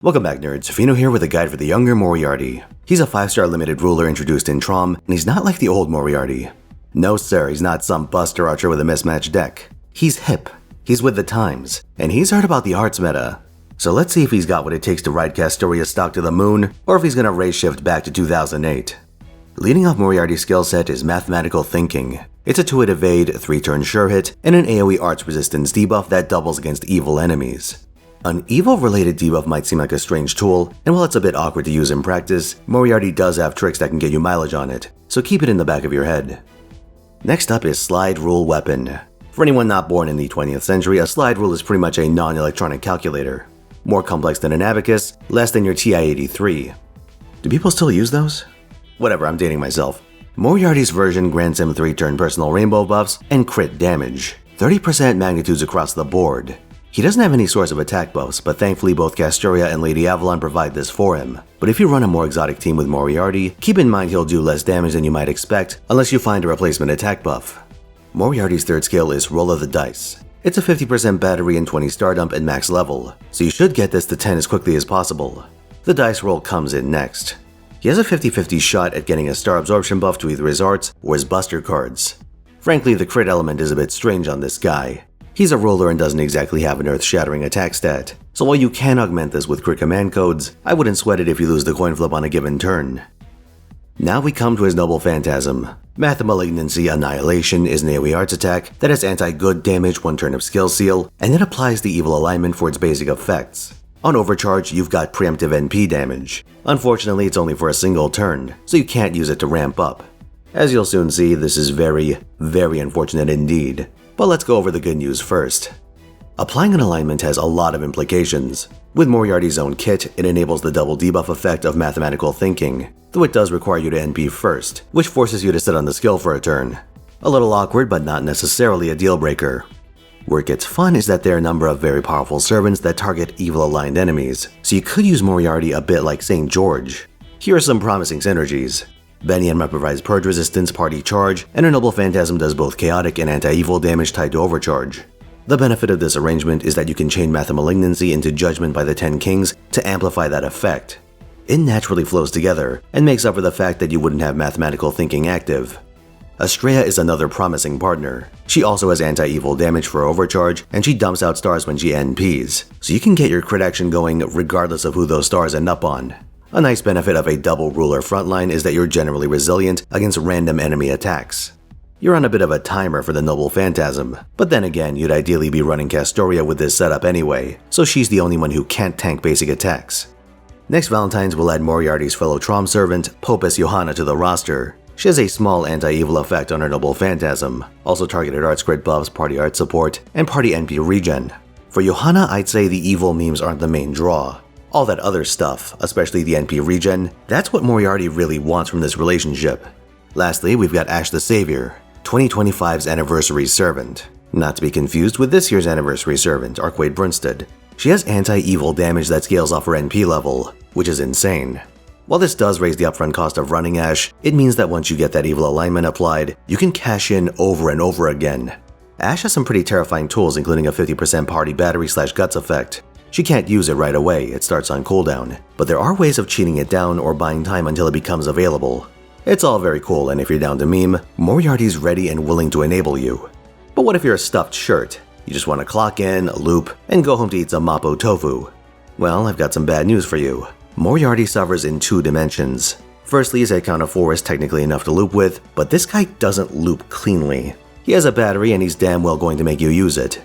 Welcome back, nerds. Fino here with a guide for the younger Moriarty. He's a 5-star limited ruler introduced in Trom, and he's not like the old Moriarty. No sir, he's not some buster archer with a mismatched deck. He's hip, he's with the times, and he's heard about the arts meta. So let's see if he's got what it takes to ride Castoria's stock to the moon, or if he's gonna race shift back to 2008. Leading off Moriarty's skill set is Mathematical Thinking. It's a 2-hit evade, 3-turn sure hit, and an AoE arts resistance debuff that doubles against evil enemies. An evil-related debuff might seem like a strange tool, and while it's a bit awkward to use in practice, Moriarty does have tricks that can get you mileage on it, so keep it in the back of your head. Next up is Slide Rule Weapon. For anyone not born in the 20th century, a slide rule is pretty much a non-electronic calculator. More complex than an abacus, less than your TI-83. Do people still use those? Whatever, I'm dating myself. Moriarty's version grants him 3-turn personal rainbow buffs and crit damage, 30% magnitudes across the board. He doesn't have any source of attack buffs, but thankfully both Castoria and Lady Avalon provide this for him. But if you run a more exotic team with Moriarty, keep in mind he'll do less damage than you might expect, unless you find a replacement attack buff. Moriarty's third skill is Roll of the Dice. It's a 50% battery and 20 star dump at max level, so you should get this to 10 as quickly as possible. The dice roll comes in next. He has a 50-50 shot at getting a star absorption buff to either his arts or his buster cards. Frankly, the crit element is a bit strange on this guy. He's a ruler and doesn't exactly have an earth-shattering attack stat, so while you can augment this with crit command codes, I wouldn't sweat it if you lose the coin flip on a given turn. Now we come to his Noble Phantasm. Math Malignancy Annihilation is an AoE arts attack that has anti-good damage 1 turn of skill seal, and it applies the evil alignment for its basic effects. On overcharge, you've got preemptive NP damage. Unfortunately, it's only for a single turn, so you can't use it to ramp up. As you'll soon see, this is very, very unfortunate indeed. But let's go over the good news first. Applying an alignment has a lot of implications. With Moriarty's own kit, it enables the double debuff effect of Mathematical Thinking, though it does require you to NP first, which forces you to sit on the skill for a turn. A little awkward, but not necessarily a deal breaker. Where it gets fun is that there are a number of very powerful servants that target evil-aligned enemies, so you could use Moriarty a bit like St. George. Here are some promising synergies. Bennian provides Purge Resistance, Party Charge, and a Noble Phantasm does both chaotic and anti-evil damage tied to overcharge. The benefit of this arrangement is that you can chain Math Malignancy into Judgment by the 10 Kings to amplify that effect. It naturally flows together, and makes up for the fact that you wouldn't have Mathematical Thinking active. Astrea is another promising partner. She also has anti-evil damage for overcharge, and she dumps out stars when she NPs, so you can get your crit action going regardless of who those stars end up on. A nice benefit of a double ruler frontline is that you're generally resilient against random enemy attacks. You're on a bit of a timer for the Noble Phantasm, but then again, you'd ideally be running Castoria with this setup anyway, so she's the only one who can't tank basic attacks. Next Valentine's will add Moriarty's fellow Trom servant, Popus Johanna, to the roster. She has a small anti-evil effect on her Noble Phantasm, also targeted arts crit buffs, party art support, and party NP regen. For Johanna, I'd say the evil memes aren't the main draw. All that other stuff, especially the NP regen, that's what Moriarty really wants from this relationship. Lastly, we've got Ash the Savior, 2025's Anniversary Servant. Not to be confused with this year's Anniversary Servant, Arquaid Brunstad. She has anti-evil damage that scales off her NP level, which is insane. While this does raise the upfront cost of running Ash, it means that once you get that evil alignment applied, you can cash in over and over again. Ash has some pretty terrifying tools, including a 50% party battery / guts effect. She can't use it right away, it starts on cooldown, but there are ways of cheating it down or buying time until it becomes available. It's all very cool, and if you're down to meme, Moriarty's ready and willing to enable you. But what if you're a stuffed shirt? You just want to clock in, loop, and go home to eat some Mapo tofu? Well, I've got some bad news for you. Moriarty suffers in 2 dimensions. Firstly, his head count of 4 is technically enough to loop with, but this guy doesn't loop cleanly. He has a battery and he's damn well going to make you use it.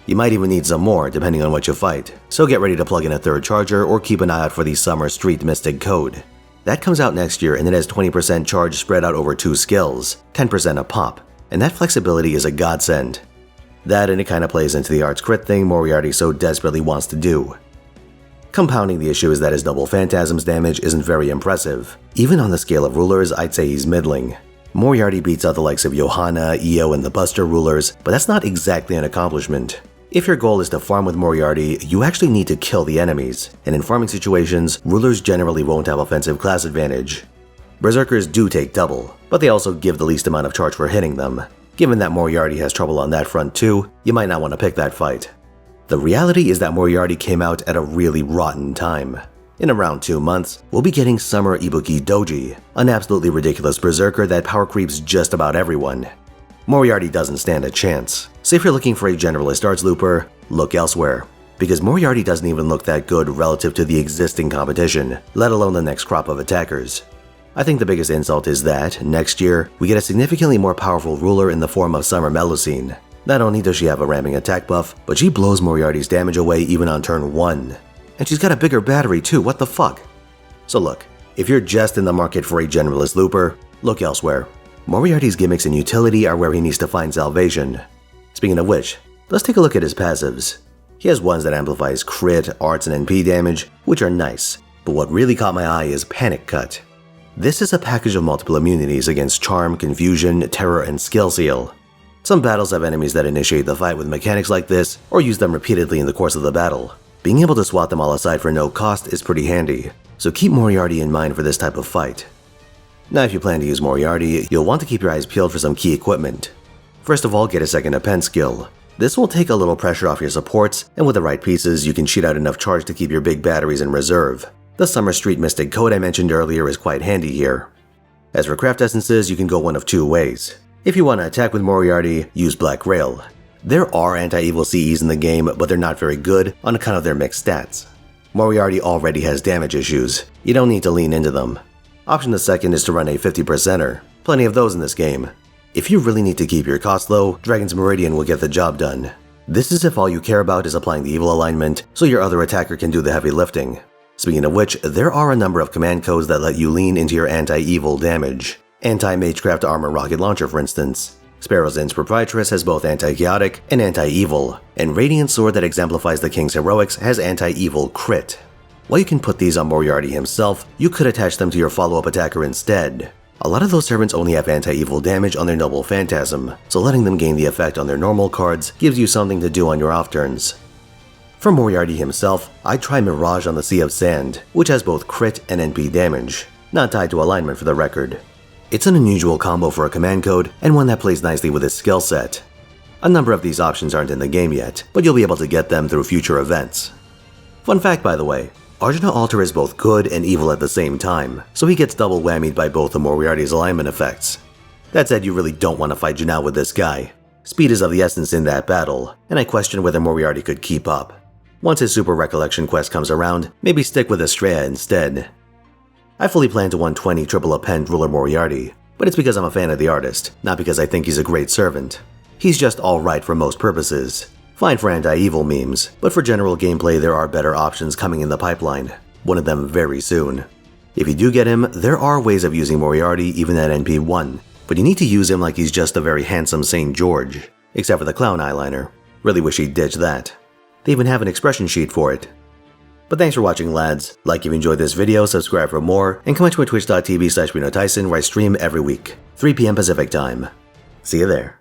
You might even need some more, depending on what you fight, so get ready to plug in a 3rd charger or keep an eye out for the Summer Street Mystic code. That comes out next year and it has 20% charge spread out over 2 skills, 10% a pop, and that flexibility is a godsend. That and it kinda plays into the arts crit thing Moriarty so desperately wants to do. Compounding the issue is that his Noble Phantasm's damage isn't very impressive. Even on the scale of rulers, I'd say he's middling. Moriarty beats out the likes of Johanna, Io, and the Buster rulers, but that's not exactly an accomplishment. If your goal is to farm with Moriarty, you actually need to kill the enemies, and in farming situations, rulers generally won't have offensive class advantage. Berserkers do take double, but they also give the least amount of charge for hitting them. Given that Moriarty has trouble on that front too, you might not want to pick that fight. The reality is that Moriarty came out at a really rotten time. In around 2 months, we'll be getting Summer Ibuki Doji, an absolutely ridiculous berserker that power creeps just about everyone. Moriarty doesn't stand a chance, so if you're looking for a generalist arts looper, look elsewhere. Because Moriarty doesn't even look that good relative to the existing competition, let alone the next crop of attackers. I think the biggest insult is that, next year, we get a significantly more powerful ruler in the form of Summer Melusine. Not only does she have a ramming attack buff, but she blows Moriarty's damage away even on turn 1. And she's got a bigger battery too, what the fuck? So look, if you're just in the market for a generalist looper, look elsewhere. Moriarty's gimmicks and utility are where he needs to find salvation. Speaking of which, let's take a look at his passives. He has ones that amplifies crit, arts, and NP damage, which are nice, but what really caught my eye is Panic Cut. This is a package of multiple immunities against Charm, Confusion, Terror, and Skill Seal. Some battles have enemies that initiate the fight with mechanics like this, or use them repeatedly in the course of the battle. Being able to swat them all aside for no cost is pretty handy, so keep Moriarty in mind for this type of fight. Now if you plan to use Moriarty, you'll want to keep your eyes peeled for some key equipment. First of all, get a second Append skill. This will take a little pressure off your supports, and with the right pieces, you can cheat out enough charge to keep your big batteries in reserve. The Summer Street Mystic Code I mentioned earlier is quite handy here. As for craft essences, you can go one of 2 ways. If you want to attack with Moriarty, use Black Rail. There are anti-evil CEs in the game, but they're not very good on account of their mixed stats. Moriarty already has damage issues. You don't need to lean into them. Option the second is to run a 50%er. Plenty of those in this game. If you really need to keep your costs low, Dragon's Meridian will get the job done. This is if all you care about is applying the evil alignment, so your other attacker can do the heavy lifting. Speaking of which, there are a number of command codes that let you lean into your anti-evil damage. Anti-Magecraft Armor Rocket Launcher, for instance. Sparrow's Inn's Proprietress has both anti-chaotic and anti-evil, and Radiant Sword that exemplifies the King's heroics has anti-evil crit. While you can put these on Moriarty himself, you could attach them to your follow-up attacker instead. A lot of those servants only have anti-evil damage on their Noble Phantasm, so letting them gain the effect on their normal cards gives you something to do on your off turns. For Moriarty himself, I'd try Mirage on the Sea of Sand, which has both crit and NP damage, not tied to alignment for the record. It's an unusual combo for a command code, and one that plays nicely with his skill set. A number of these options aren't in the game yet, but you'll be able to get them through future events. Fun fact by the way, Arjuna Alter is both good and evil at the same time, so he gets double whammied by both of Moriarty's alignment effects. That said, you really don't want to fight Janelle with this guy. Speed is of the essence in that battle, and I question whether Moriarty could keep up. Once his Super Recollection quest comes around, maybe stick with Estrella instead. I fully plan to 120 triple append Ruler Moriarty, but it's because I'm a fan of the artist, not because I think he's a great servant. He's just alright for most purposes. Fine for anti-evil memes, but for general gameplay there are better options coming in the pipeline, one of them very soon. If you do get him, there are ways of using Moriarty even at NP1, but you need to use him like he's just a very handsome St. George, except for the clown eyeliner. Really wish he'd ditch that. They even have an expression sheet for it. But thanks for watching, lads. Like if you enjoyed this video, subscribe for more, and come to my twitch.tv/Finotaisen where I stream every week, 3 PM Pacific time. See you there.